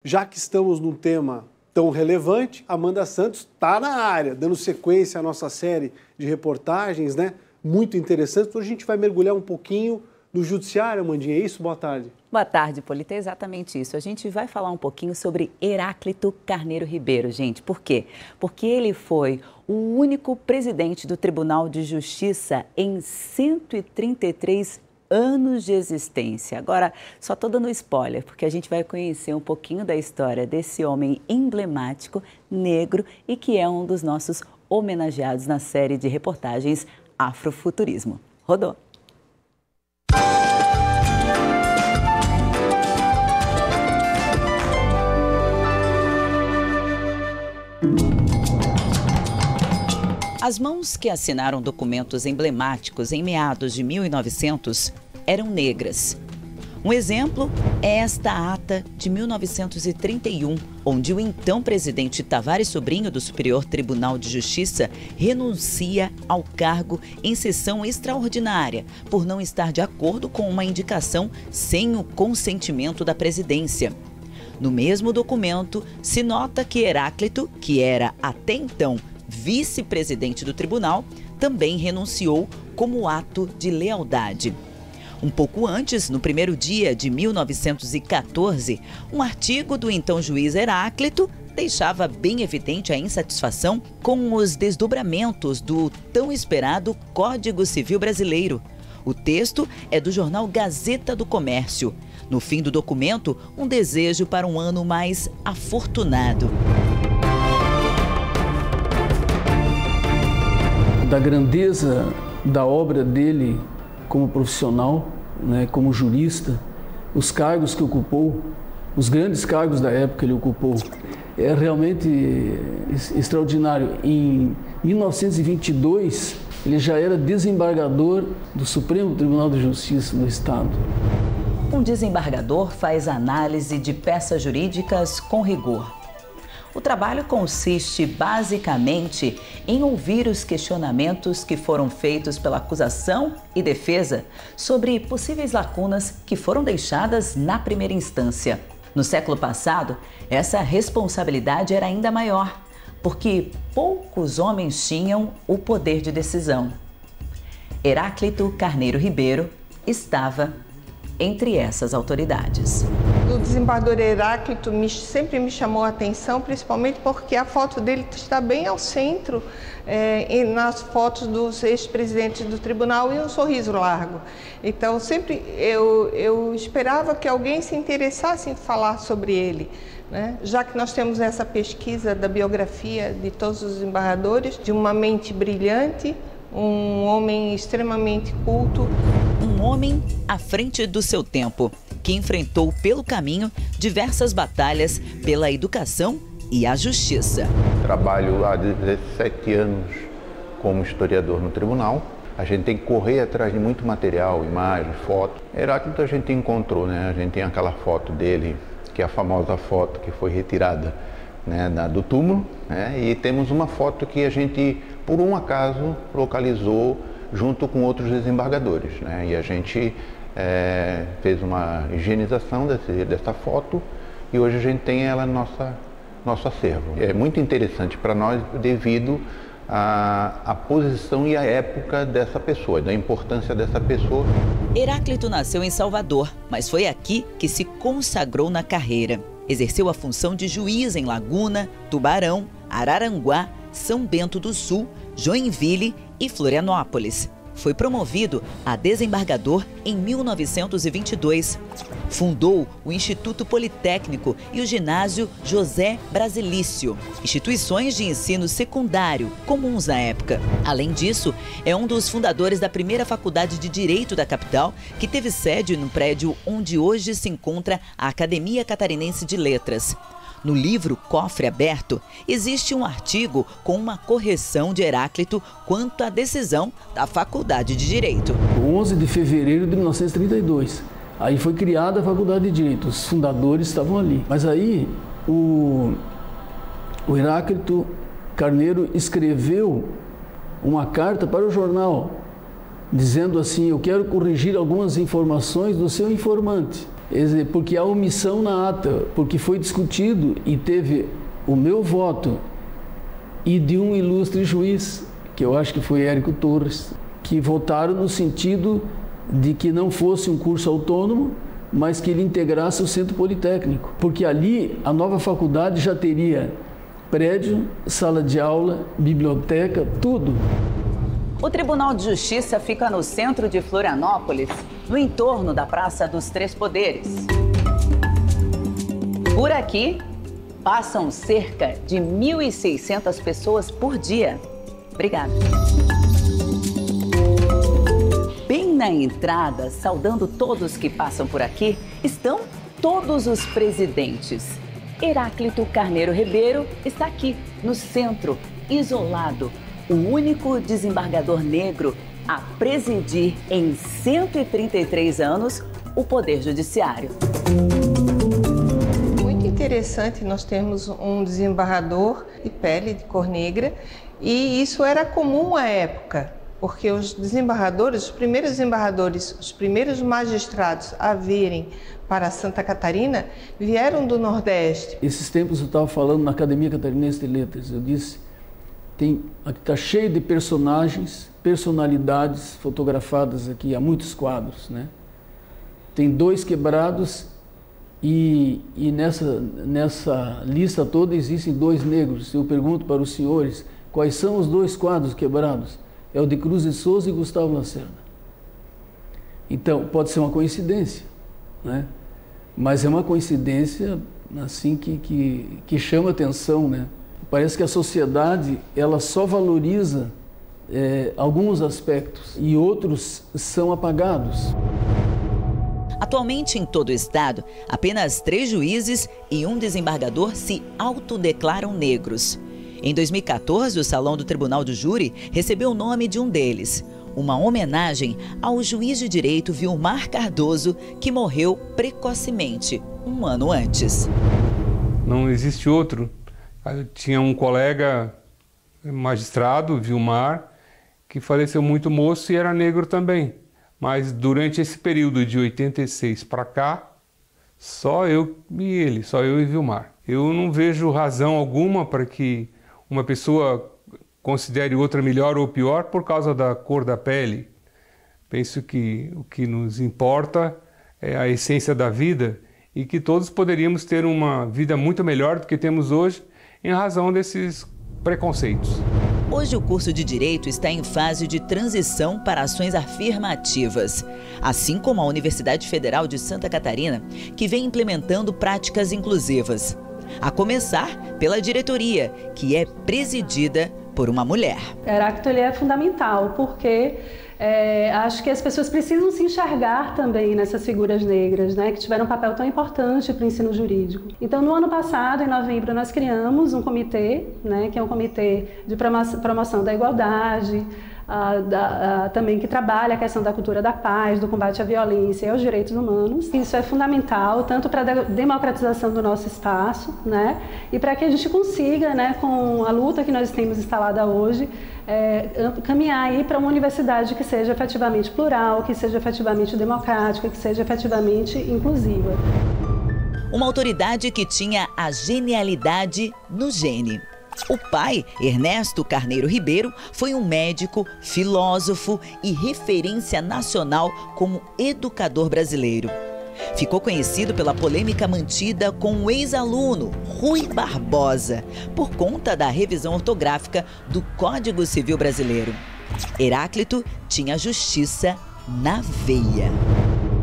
Já que estamos num tema tão relevante, Amanda Santos está na área, dando sequência à nossa série de reportagens, né? Muito interessante. Hoje a gente vai mergulhar um pouquinho no judiciário, Amandinha, é isso? Boa tarde. Boa tarde, Polita, é exatamente isso. A gente vai falar um pouquinho sobre Heráclito Carneiro Ribeiro, gente. Por quê? Porque ele foi o único presidente do Tribunal de Justiça em 133 anos de existência. Agora, só estou dando spoiler, porque a gente vai conhecer um pouquinho da história desse homem emblemático, negro, e que é um dos nossos homenageados na série de reportagens Afrofuturismo. Rodou! As mãos que assinaram documentos emblemáticos em meados de 1900 eram negras. Um exemplo é esta ata de 1931, onde o então presidente Tavares Sobrinho do Superior Tribunal de Justiça renuncia ao cargo em sessão extraordinária por não estar de acordo com uma indicação sem o consentimento da presidência. No mesmo documento, se nota que Heráclito, que era até então vice-presidente do tribunal, também renunciou como ato de lealdade. Um pouco antes, no primeiro dia de 1914, um artigo do então juiz Heráclito deixava bem evidente a insatisfação com os desdobramentos do tão esperado Código Civil Brasileiro. O texto é do jornal Gazeta do Comércio. No fim do documento, um desejo para um ano mais afortunado. Da grandeza da obra dele como profissional, né, como jurista, os cargos que ocupou, os grandes cargos da época que ele ocupou, é realmente extraordinário. Em 1922, ele já era desembargador do Supremo Tribunal de Justiça do Estado. Um desembargador faz análise de peças jurídicas com rigor. O trabalho consiste basicamente em ouvir os questionamentos que foram feitos pela acusação e defesa sobre possíveis lacunas que foram deixadas na primeira instância. No século passado, essa responsabilidade era ainda maior, porque poucos homens tinham o poder de decisão. Heráclito Carneiro Ribeiro estava entre essas autoridades. O desembargador Heráclito sempre me chamou a atenção, principalmente porque a foto dele está bem ao centro nas fotos dos ex-presidentes do tribunal e um sorriso largo. Então, sempre eu esperava que alguém se interessasse em falar sobre ele, né? Já que nós temos essa pesquisa da biografia de todos os desembargadores, de uma mente brilhante, um homem extremamente culto. Um homem à frente do seu tempo, que enfrentou pelo caminho diversas batalhas pela educação e a justiça. Trabalho há 17 anos como historiador no tribunal. A gente tem que correr atrás de muito material, imagem, foto. Heráclito a gente encontrou, né? A gente tem aquela foto dele, que é a famosa foto que foi retirada, né, do túmulo, né? E temos uma foto que a gente, por um acaso, localizou junto com outros desembargadores, né? E a gente fez uma higienização dessa foto e hoje a gente tem ela no nosso acervo. É muito interessante para nós devido à posição e à época dessa pessoa, da importância dessa pessoa. Heráclito nasceu em Salvador, mas foi aqui que se consagrou na carreira. Exerceu a função de juiz em Laguna, Tubarão, Araranguá, São Bento do Sul, Joinville e Florianópolis. Foi promovido a desembargador em 1922. Fundou o Instituto Politécnico e o Ginásio José Brasilício, instituições de ensino secundário comuns na época. Além disso, é um dos fundadores da primeira faculdade de Direito da capital, que teve sede no prédio onde hoje se encontra a Academia Catarinense de Letras. No livro Cofre Aberto, existe um artigo com uma correção de Heráclito quanto à decisão da Faculdade de Direito. 11 de fevereiro de 1932. Aí foi criada a Faculdade de Direito, os fundadores estavam ali. Mas aí o Heráclito Carneiro escreveu uma carta para o jornal, dizendo assim: eu quero corrigir algumas informações do seu informante. Porque há omissão na ata, porque foi discutido e teve o meu voto e de um ilustre juiz, que eu acho que foi Érico Torres, que votaram no sentido de que não fosse um curso autônomo, mas que ele integrasse o Centro Politécnico, porque ali a nova faculdade já teria prédio, sala de aula, biblioteca, tudo. O Tribunal de Justiça fica no centro de Florianópolis, no entorno da Praça dos Três Poderes. Por aqui, passam cerca de 1.600 pessoas por dia. Obrigada. Bem na entrada, saudando todos que passam por aqui, estão todos os presidentes. Heráclito Carneiro Ribeiro está aqui, no centro, isolado, o único desembargador negro a presidir em 133 anos o Poder Judiciário. Muito interessante nós termos um desembargador de pele de cor negra, e isso era comum à época, porque os desembargadores, os primeiros desembargadores, os primeiros magistrados a virem para Santa Catarina vieram do Nordeste. Esses tempos eu estava falando na Academia Catarinense de Letras, eu disse, está cheio de personagens, personalidades fotografadas aqui, há muitos quadros, né? Tem 2 quebrados e nessa lista toda existem 2 negros. Eu pergunto para os senhores, quais são os 2 quadros quebrados? É o de Cruz de Souza e Gustavo Lacerda. Então, pode ser uma coincidência, né? Mas é uma coincidência assim que chama atenção, né? Parece que a sociedade ela só valoriza alguns aspectos e outros são apagados. Atualmente, em todo o estado, apenas 3 juízes e 1 desembargador se autodeclaram negros. Em 2014, o Salão do Tribunal do Júri recebeu o nome de um deles, uma homenagem ao juiz de direito Vilmar Cardoso, que morreu precocemente, 1 ano antes. Não existe outro. Eu tinha um colega magistrado, Vilmar, que faleceu muito moço e era negro também. Mas durante esse período de 86 para cá, só eu e Vilmar. Eu não vejo razão alguma para que uma pessoa considere outra melhor ou pior por causa da cor da pele. Penso que o que nos importa é a essência da vida e que todos poderíamos ter uma vida muito melhor do que temos hoje em razão desses preconceitos. Hoje o curso de Direito está em fase de transição para ações afirmativas, assim como a Universidade Federal de Santa Catarina, que vem implementando práticas inclusivas. A começar pela diretoria, que é presidida por uma mulher. Heráclito ele é fundamental, porque acho que as pessoas precisam se enxergar também nessas figuras negras, né, que tiveram um papel tão importante para o ensino jurídico. Então, no ano passado, em novembro, nós criamos um comitê, né, que é um comitê de promoção da igualdade, também que trabalha a questão da cultura da paz, do combate à violência e aos direitos humanos. Isso é fundamental, tanto para a democratização do nosso espaço, né, e para que a gente consiga, né, com a luta que nós temos instalada hoje, caminhar aí para uma universidade que seja efetivamente plural, que seja efetivamente democrática, que seja efetivamente inclusiva. Uma autoridade que tinha a genialidade no gene. O pai, Ernesto Carneiro Ribeiro, foi um médico, filósofo e referência nacional como educador brasileiro. Ficou conhecido pela polêmica mantida com o ex-aluno Rui Barbosa, por conta da revisão ortográfica do Código Civil Brasileiro. Heráclito tinha justiça na veia.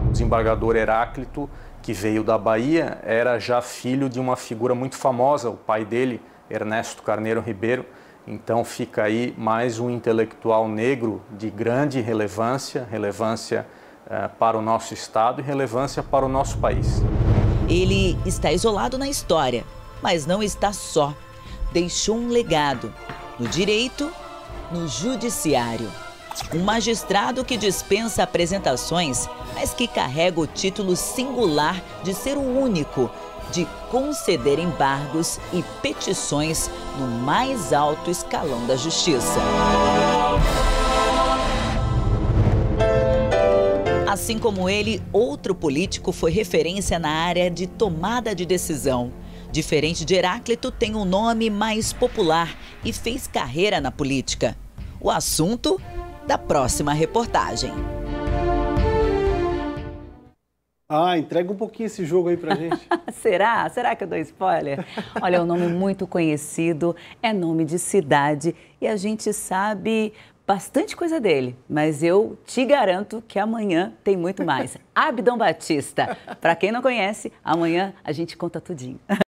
O desembargador Heráclito, que veio da Bahia, era já filho de uma figura muito famosa, o pai dele, Ernesto Carneiro Ribeiro. Então fica aí mais um intelectual negro de grande relevância para o nosso estado e relevância para o nosso país. Ele está isolado na história, mas não está só. Deixou um legado no direito, no judiciário. Um magistrado que dispensa apresentações, mas que carrega o título singular de ser o único de conceder embargos e petições no mais alto escalão da justiça. A Assim como ele, outro político foi referência na área de tomada de decisão. Diferente de Heráclito, tem um nome mais popular e fez carreira na política. O assunto da próxima reportagem. Entrega um pouquinho esse jogo aí pra gente. Será? Será que eu dou spoiler? Olha, é um nome muito conhecido, é nome de cidade e a gente sabe bastante coisa dele, mas eu te garanto que amanhã tem muito mais. Abdon Batista. Para quem não conhece, amanhã a gente conta tudinho.